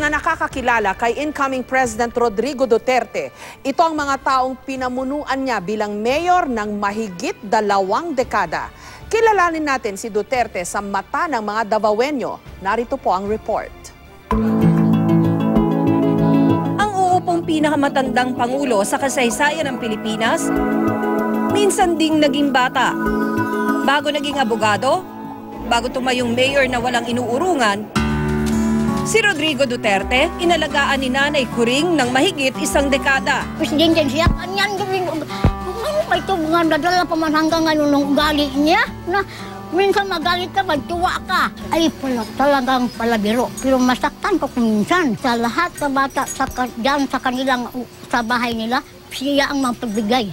na nakakakilala kay incoming President Rodrigo Duterte. Ito ang mga taong pinamunuan niya bilang mayor ng mahigit 2 dekada. Kilalanin natin si Duterte sa mata ng mga Davaoenyo. Narito po ang report. Ang uupong pinakamatandang pangulo sa kasaysayan ng Pilipinas, minsan ding naging bata. Bago naging abogado, bago tumayong mayor na walang inuurungan, si Rodrigo Duterte, inalagaan ni Nanay Coring ng mahigit 1 dekada. Presidente siya, kanyan gawin. Ano ba ito mga nadala pa man hanggang ngayon ng ugali niya? Na minsan magalit ka, magtuwa ka. Ay pala, talagang palabiro. Pero masaktan ko minsan. Sa lahat sa bata, dyan sa kanilang, sa bahay nila, siya ang mapagbigay.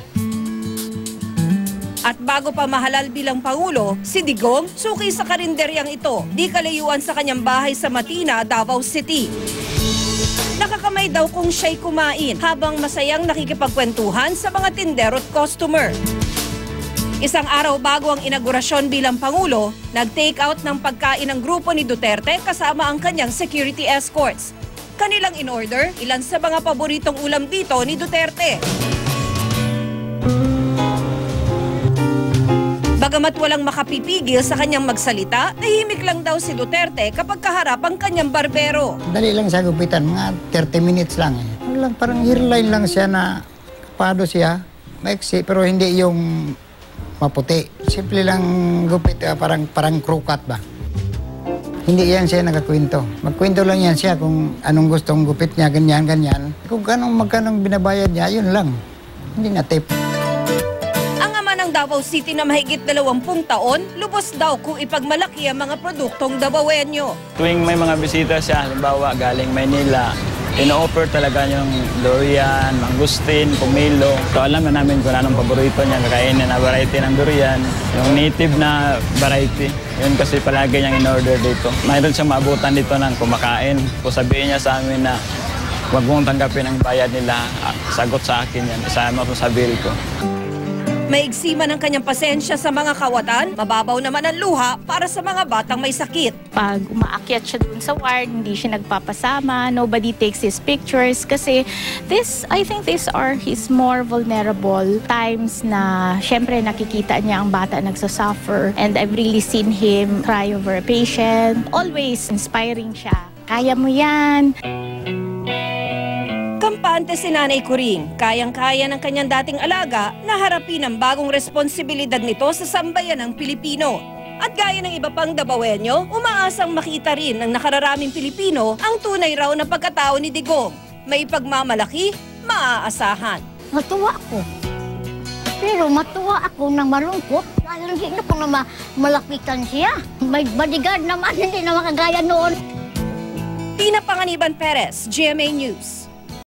At bago pa mahalal bilang Pangulo, si Digong suki sa karinderyang ito, di kalayuan sa kanyang bahay sa Matina, Davao City. Nakakamay daw kung siya'y kumain habang masayang nakikipagkwentuhan sa mga tindero at customer. Isang araw bago ang inaugurasyon bilang Pangulo, nag-take out ng pagkain ng grupo ni Duterte kasama ang kanyang security escorts. Kanilang in-order ilan sa mga paboritong ulam dito ni Duterte. Bagamat walang makapipigil sa kanyang magsalita, tahimik lang daw si Duterte kapag kaharap ang kanyang barbero. Dali lang siya gupitan, mga 30 minutes lang eh. Parang hairline lang siya na kapado siya, maiksi, pero hindi yung maputi. Simple lang gupit, parang crew cut ba. Hindi yan siya nakakwento. Magkwento lang yan siya kung anong gustong gupit niya, ganyan. Kung magkanong binabayad niya, yun lang. Hindi na tip. Davao City na mahigit 20 taon, lubos daw kung ipagmalaki ang mga produktong Davaoenyo. Tuwing may mga bisita siya, halimbawa galing Maynila, ino-offer talaga yung durian, mangustin, pomelo. So alam na namin kung anong paborito niya, kakainin na variety ng durian, yung native na variety. Yun kasi palagi niyang in-order dito. Mayroon siyang maabutan dito ng kumakain. Kung sabihin niya sa amin na huwag mong tanggapin ang bayad nila, sagot sa akin yan, isama ko sa bill ko. Maigsi man ang kanyang pasensya sa mga kawatan, mababaw naman ang luha para sa mga batang may sakit. Pag umaakyat siya dun sa ward, hindi siya nagpapasama, nobody takes his pictures kasi I think these are his more vulnerable times na syempre nakikita niya ang bata nagsasuffer, and I've really seen him cry over a patient. Always inspiring siya. Kaya mo yan. Kampante si Nanay Coring, kayang-kaya ng kanyang dating alaga na harapin ang bagong responsibilidad nito sa sambayan ng Pilipino. At gaya ng iba pang Davaoenyo, umaasang makita rin ng nakararaming Pilipino ang tunay raw na pagkatao ni Digong. May pagmamalaki, maaasahan. Matuwa ako. Pero matuwa ako ng malungkot dahil hindi na ko na malapitan siya. May bodyguard naman, hindi na makagaya noon. Tina Panganiban Perez, GMA News.